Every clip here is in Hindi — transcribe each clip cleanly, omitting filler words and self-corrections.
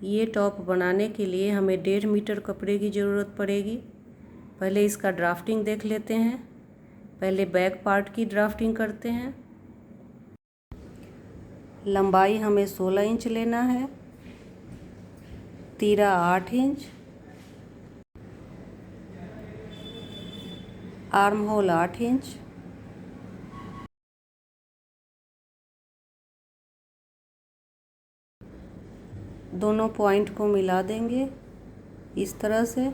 ये टॉप बनाने के लिए हमें 1.5 मीटर कपड़े की ज़रूरत पड़ेगी। पहले इसका ड्राफ्टिंग देख लेते हैं। पहले बैक पार्ट की ड्राफ्टिंग करते हैं। लंबाई हमें 16 इंच लेना है, तीरा 8 इंच, आर्म होल 8 इंच, दोनों पॉइंट को मिला देंगे इस तरह से।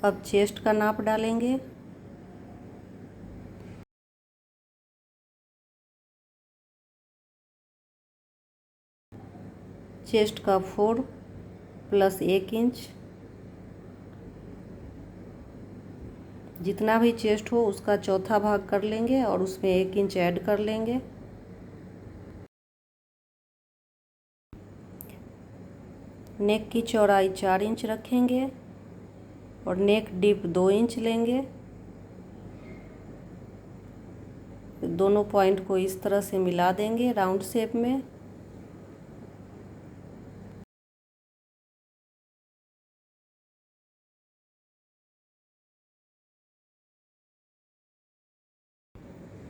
अब चेस्ट का नाप डालेंगे। चेस्ट का 4 + 1 इंच, जितना भी चेस्ट हो उसका चौथा भाग कर लेंगे और उसमें 1 इंच ऐड कर लेंगे। नेक की चौड़ाई 4 इंच रखेंगे और नेक डिप 2 इंच लेंगे। दोनों पॉइंट को इस तरह से मिला देंगे राउंड शेप में।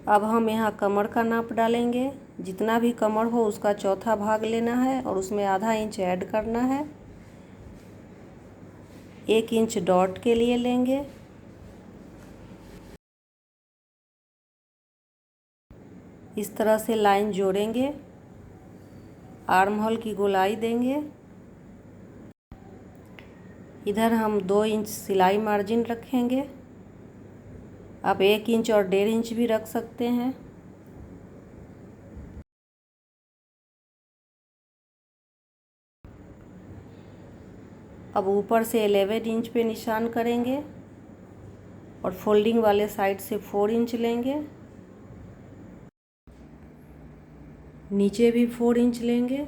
अब हम यहाँ कमर का नाप डालेंगे। जितना भी कमर हो उसका चौथा भाग लेना है और उसमें आधा इंच ऐड करना है। 1 इंच डॉट के लिए लेंगे। इस तरह से लाइन जोड़ेंगे। आर्म होल की गोलाई देंगे। इधर हम 2 इंच सिलाई मार्जिन रखेंगे। आप 1 इंच और 1.5 इंच भी रख सकते हैं। अब ऊपर से 11 इंच पे निशान करेंगे और फोल्डिंग वाले साइड से 4 इंच लेंगे। नीचे भी 4 इंच लेंगे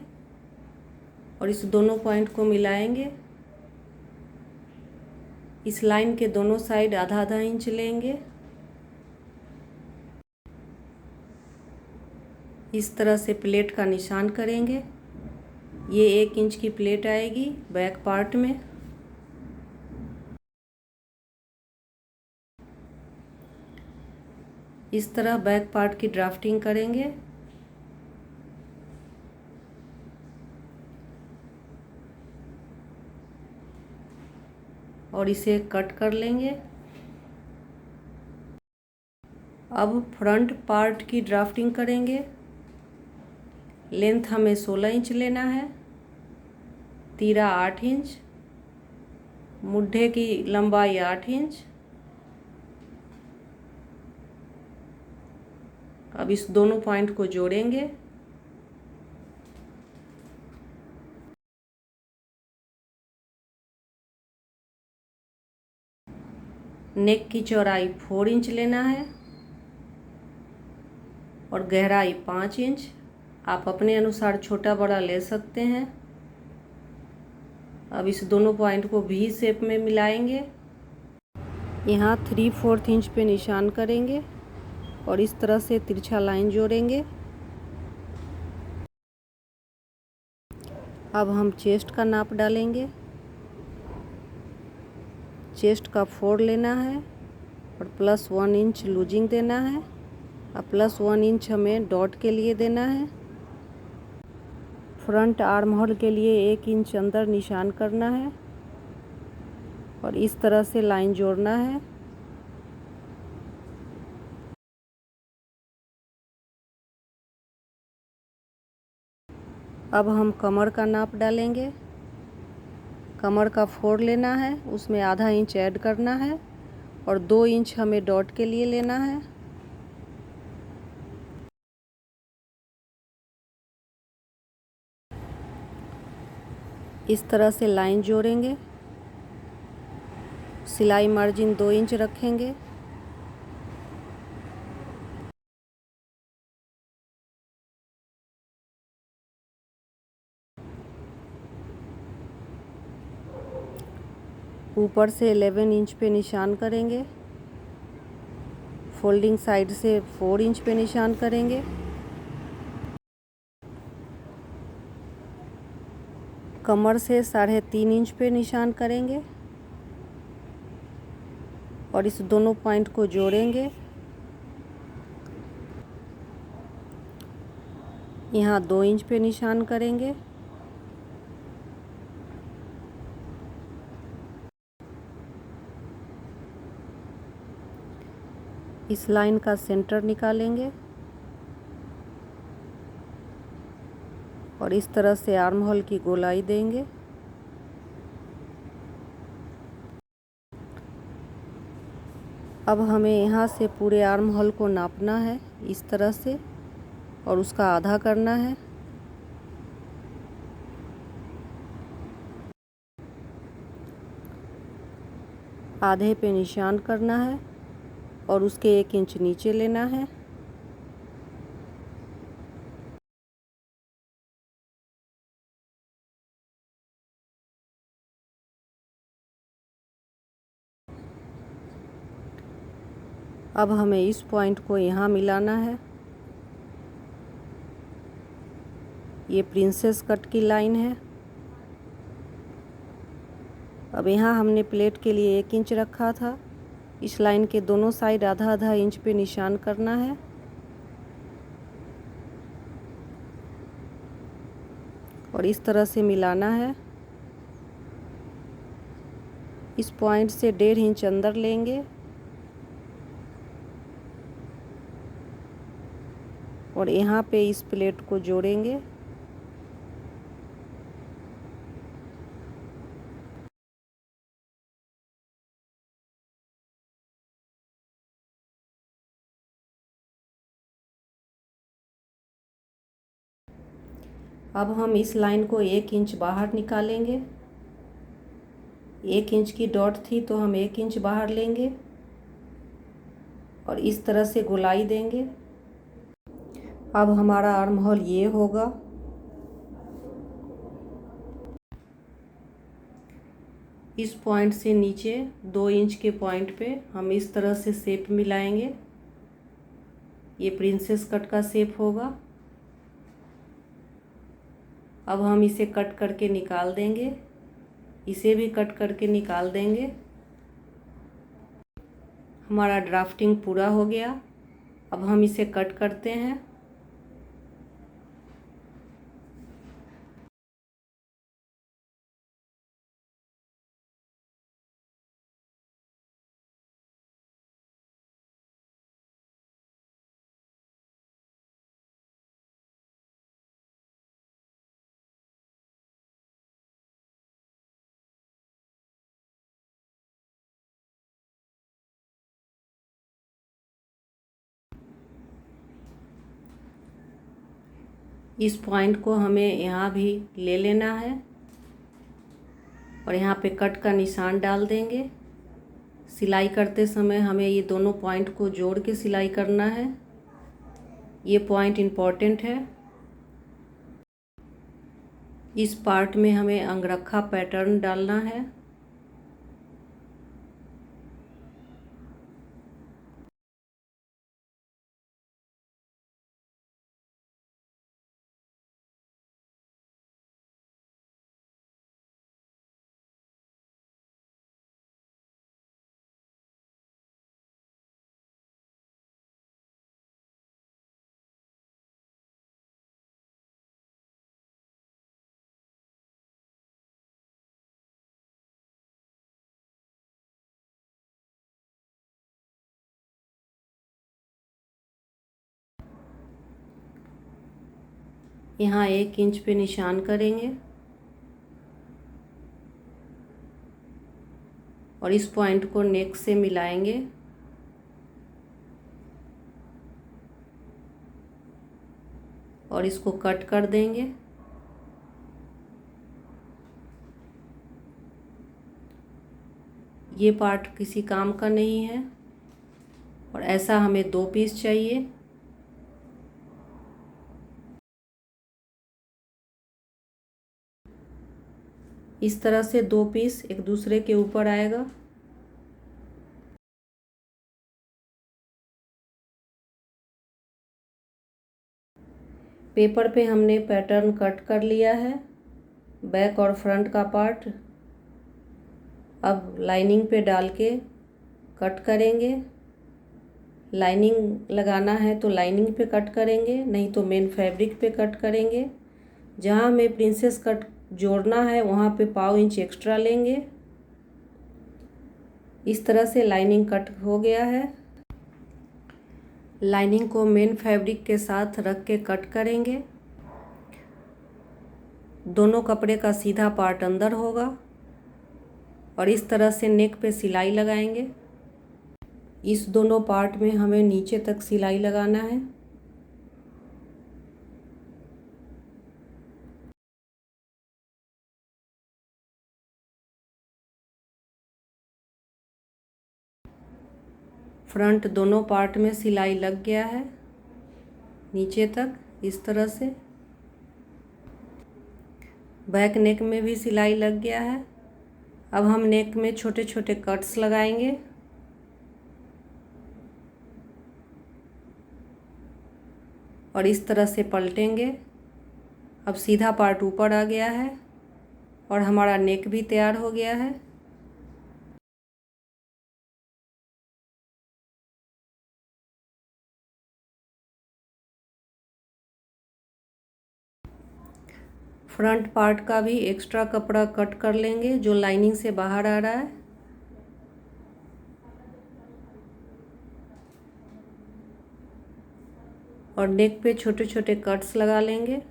और इस दोनों पॉइंट को मिलाएंगे। इस लाइन के दोनों साइड आधा आधा इंच लेंगे। इस तरह से प्लेट का निशान करेंगे। ये 1 इंच की प्लेट आएगी बैक पार्ट में। इस तरह बैक पार्ट की ड्राफ्टिंग करेंगे। और इसे कट कर लेंगे। अब फ्रंट पार्ट की ड्राफ्टिंग करेंगे। लेंथ हमें 16 इंच लेना है, तीरा 8 इंच, मुड्ढे की लंबाई 8 इंच। अब इस दोनों पॉइंट को जोड़ेंगे। नेक की चौड़ाई 4 इंच लेना है और गहराई 5 इंच। आप अपने अनुसार छोटा बड़ा ले सकते हैं। अब इस दोनों पॉइंट को वी शेप में मिलाएंगे। यहाँ 3/4 इंच पे निशान करेंगे और इस तरह से तिरछा लाइन जोड़ेंगे। अब हम चेस्ट का नाप डालेंगे। चेस्ट का 4 लेना है और +1 इंच लूजिंग देना है और +1 इंच हमें डॉट के लिए देना है। फ्रंट आर्म होल के लिए 1 इंच अंदर निशान करना है और इस तरह से लाइन जोड़ना है। अब हम कमर का नाप डालेंगे। कमर का 4 लेना है, उसमें आधा इंच ऐड करना है और 2 इंच हमें डॉट के लिए लेना है। इस तरह से लाइन जोड़ेंगे। सिलाई मार्जिन 2 इंच रखेंगे। ऊपर से 11 इंच पे निशान करेंगे। फोल्डिंग साइड से 4 इंच पे निशान करेंगे। कमर से 3.5 इंच पे निशान करेंगे और इस दोनों पॉइंट को जोड़ेंगे। यहाँ 2 इंच पे निशान करेंगे। इस लाइन का सेंटर निकालेंगे और इस तरह से आर्म होल की गोलाई देंगे। अब हमें यहाँ से पूरे आर्म होल को नापना है इस तरह से और उसका आधा करना है। आधे पे निशान करना है और उसके 1 इंच नीचे लेना है। अब हमें इस पॉइंट को यहाँ मिलाना है। ये प्रिंसेस कट की लाइन है। अब यहाँ हमने प्लेट के लिए 1 इंच रखा था। इस लाइन के दोनों साइड आधा आधा इंच पे निशान करना है और इस तरह से मिलाना है। इस पॉइंट से 1.5 इंच अंदर लेंगे और यहाँ पे इस प्लेट को जोड़ेंगे। अब हम इस लाइन को 1 इंच बाहर निकालेंगे। 1 इंच की डॉट थी तो हम 1 इंच बाहर लेंगे और इस तरह से गोलाई देंगे। अब हमारा आर्म होल ये होगा। इस पॉइंट से नीचे 2 इंच के पॉइंट पे हम इस तरह से शेप मिलाएंगे। ये प्रिंसेस कट का शेप होगा। अब हम इसे कट करके निकाल देंगे। इसे भी कट करके निकाल देंगे। हमारा ड्राफ्टिंग पूरा हो गया। अब हम इसे कट करते हैं। इस पॉइंट को हमें यहाँ भी ले लेना है और यहाँ पे कट का निशान डाल देंगे। सिलाई करते समय हमें ये दोनों पॉइंट को जोड़ के सिलाई करना है। ये पॉइंट इम्पॉर्टेंट है। इस पार्ट में हमें अंगरखा पैटर्न डालना है। यहाँ 1 इंच पे निशान करेंगे और इस पॉइंट को नेक से मिलाएंगे। और इसको कट कर देंगे। ये पार्ट किसी काम का नहीं है और ऐसा हमें 2 पीस चाहिए। इस तरह से 2 पीस एक दूसरे के ऊपर आएगा। पेपर पे हमने पैटर्न कट कर लिया है। बैक और फ्रंट का पार्ट अब लाइनिंग पे डाल के कट करेंगे। लाइनिंग लगाना है तो लाइनिंग पे कट करेंगे, नहीं तो मेन फैब्रिक पे कट करेंगे। जहाँ हमें प्रिंसेस कट जोड़ना है वहाँ पे 1/4 इंच एक्स्ट्रा लेंगे। इस तरह से लाइनिंग कट हो गया है। लाइनिंग को मेन फैब्रिक के साथ रख के कट करेंगे। दोनों कपड़े का सीधा पार्ट अंदर होगा और इस तरह से नेक पे सिलाई लगाएंगे। इस दोनों पार्ट में हमें नीचे तक सिलाई लगाना है। फ्रंट दोनों पार्ट में सिलाई लग गया है नीचे तक इस तरह से। बैक नेक में भी सिलाई लग गया है। अब हम नेक में छोटे छोटे कट्स लगाएंगे। और इस तरह से पलटेंगे। अब सीधा पार्ट ऊपर आ गया है और हमारा नेक भी तैयार हो गया है। फ्रंट पार्ट का भी एक्स्ट्रा कपड़ा कट कर लेंगे जो लाइनिंग से बाहर आ रहा है। और नेक पे छोटे छोटे कट्स लगा लेंगे।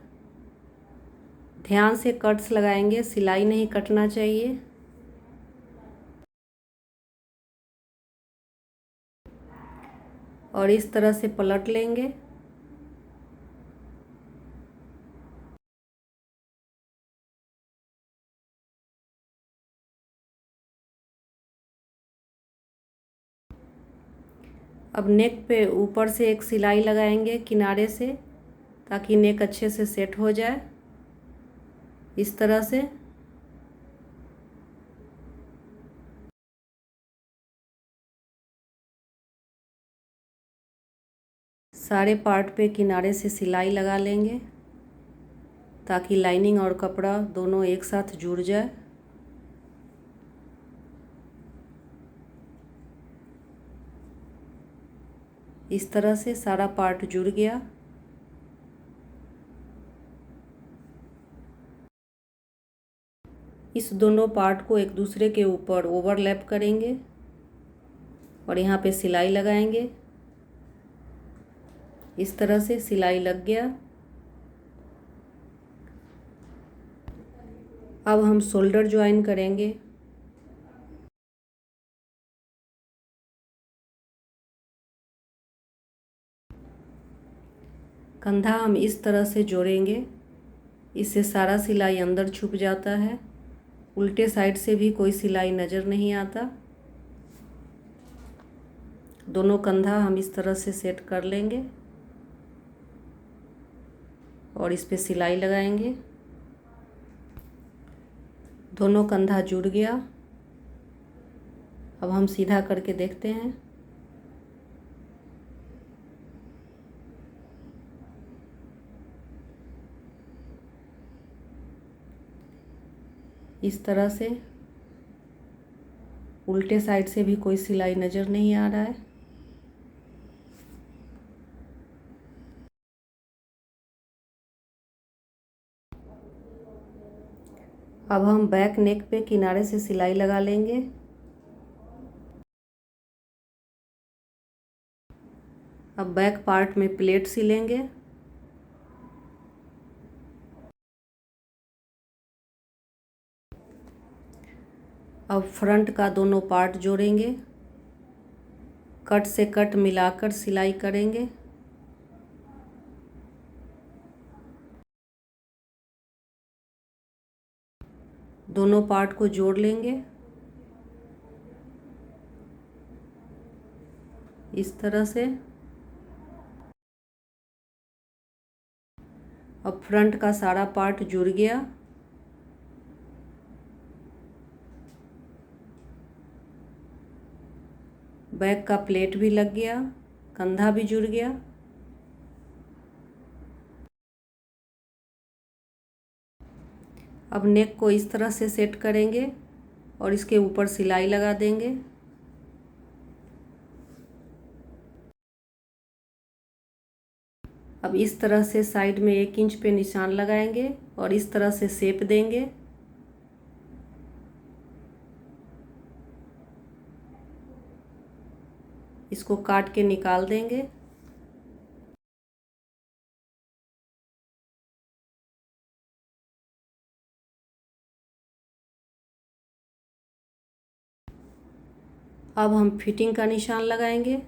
ध्यान से कट्स लगाएंगे, सिलाई नहीं कटना चाहिए। और इस तरह से पलट लेंगे। अब नेक पे ऊपर से एक सिलाई लगाएंगे किनारे से, ताकि नेक अच्छे से सेट हो जाए इस तरह से। सारे पार्ट पे किनारे से सिलाई लगा लेंगे ताकि लाइनिंग और कपड़ा दोनों एक साथ जुड़ जाए। इस तरह से सारा पार्ट जुड़ गया। इस दोनों पार्ट को एक दूसरे के ऊपर ओवरलैप करेंगे और यहाँ पे सिलाई लगाएंगे। इस तरह से सिलाई लग गया। अब हम शोल्डर ज्वाइन करेंगे। कंधा हम इस तरह से जोड़ेंगे, इससे सारा सिलाई अंदर छुप जाता है। उल्टे साइड से भी कोई सिलाई नज़र नहीं आता। दोनों कंधा हम इस तरह से सेट कर लेंगे और इस पे सिलाई लगाएंगे। दोनों कंधा जुड़ गया। अब हम सीधा करके देखते हैं। इस तरह से उल्टे साइड से भी कोई सिलाई नज़र नहीं आ रहा है। अब हम बैक नेक पे किनारे से सिलाई लगा लेंगे। अब बैक पार्ट में प्लेट सिलेंगे। अब फ्रंट का दोनों पार्ट जोड़ेंगे। कट से कट मिलाकर सिलाई करेंगे। दोनों पार्ट को जोड़ लेंगे इस तरह से। अब फ्रंट का सारा पार्ट जुड़ गया। बैक का प्लेट भी लग गया, कंधा भी जुड़ गया। अब नेक को इस तरह से सेट करेंगे और इसके ऊपर सिलाई लगा देंगे। अब इस तरह से साइड में 1 इंच पे निशान लगाएंगे और इस तरह से शेप देंगे। इसको काट के निकाल देंगे। अब हम फिटिंग का निशान लगाएंगे।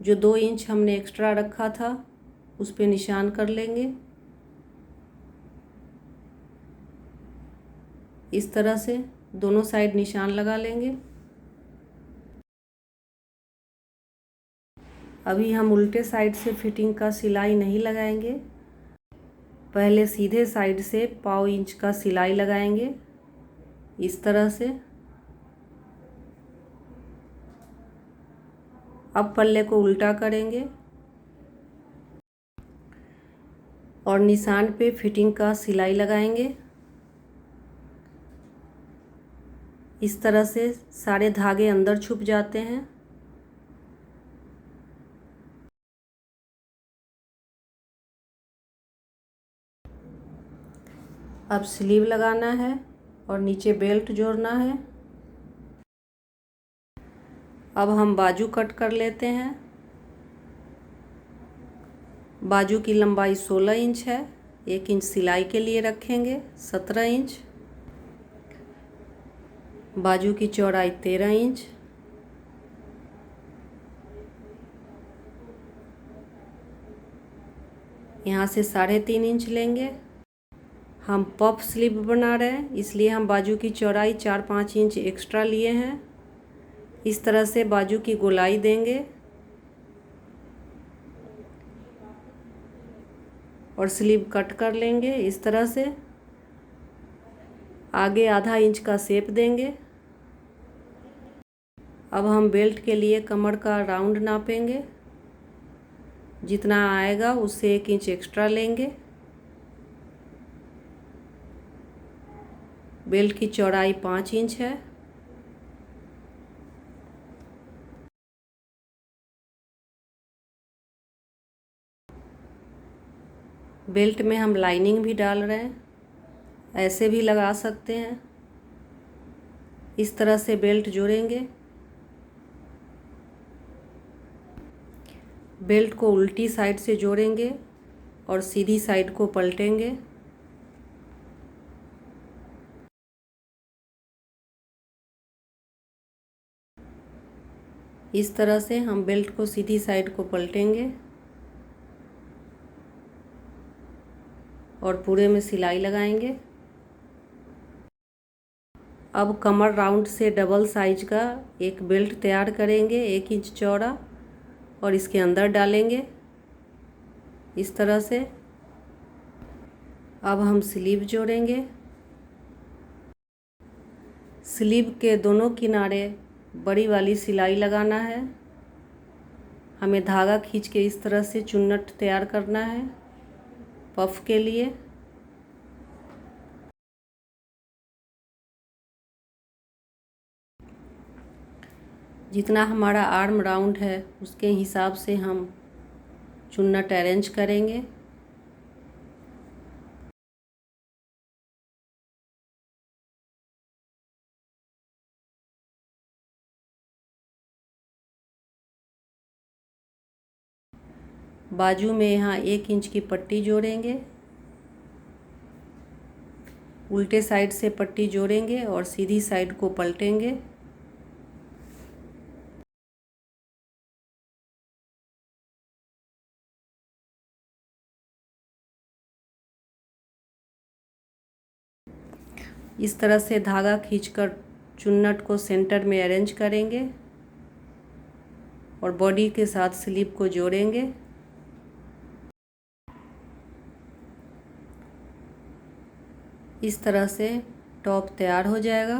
जो 2 इंच हमने एक्स्ट्रा रखा था उस पे निशान कर लेंगे। इस तरह से दोनों साइड निशान लगा लेंगे। अभी हम उल्टे साइड से फिटिंग का सिलाई नहीं लगाएंगे, पहले सीधे साइड से 1/4 इंच का सिलाई लगाएंगे इस तरह से। अब पल्ले को उल्टा करेंगे और निशान पे फिटिंग का सिलाई लगाएंगे। इस तरह से सारे धागे अंदर छुप जाते हैं। अब स्लीव लगाना है और नीचे बेल्ट जोड़ना है। अब हम बाजू कट कर लेते हैं। बाजू की लंबाई 16 इंच है, 1 इंच सिलाई के लिए रखेंगे, 17 इंच। बाजू की चौड़ाई 13 इंच। यहाँ से 3.5 इंच लेंगे। हम पफ स्लीव बना रहे हैं इसलिए हम बाजू की चौड़ाई 4-5 इंच एक्स्ट्रा लिए हैं। इस तरह से बाजू की गोलाई देंगे और स्लीव कट कर लेंगे इस तरह से। आगे आधा इंच का शेप देंगे। अब हम बेल्ट के लिए कमर का राउंड नापेंगे। जितना आएगा उससे 1 इंच एक्स्ट्रा लेंगे। बेल्ट की चौड़ाई 5 इंच है। बेल्ट में हम लाइनिंग भी डाल रहे हैं, ऐसे भी लगा सकते हैं। इस तरह से बेल्ट जोड़ेंगे। बेल्ट को उल्टी साइड से जोड़ेंगे और सीधी साइड को पलटेंगे। इस तरह से हम बेल्ट को सीधी साइड को पलटेंगे और पूरे में सिलाई लगाएंगे। अब कमर राउंड से डबल साइज का एक बेल्ट तैयार करेंगे 1 इंच चौड़ा और इसके अंदर डालेंगे इस तरह से। अब हम स्लीव जोड़ेंगे। स्लीव के दोनों किनारे बड़ी वाली सिलाई लगाना है। हमें धागा खींच के इस तरह से चुन्नट तैयार करना है पफ के लिए। जितना हमारा आर्म राउंड है उसके हिसाब से हम चुन्नट अरेंज करेंगे। बाजू में यहाँ 1 इंच की पट्टी जोड़ेंगे। उल्टे साइड से पट्टी जोड़ेंगे और सीधी साइड को पलटेंगे। इस तरह से धागा खींचकर चुन्नट को सेंटर में अरेंज करेंगे और बॉडी के साथ स्लीव को जोड़ेंगे। इस तरह से टॉप तैयार हो जाएगा।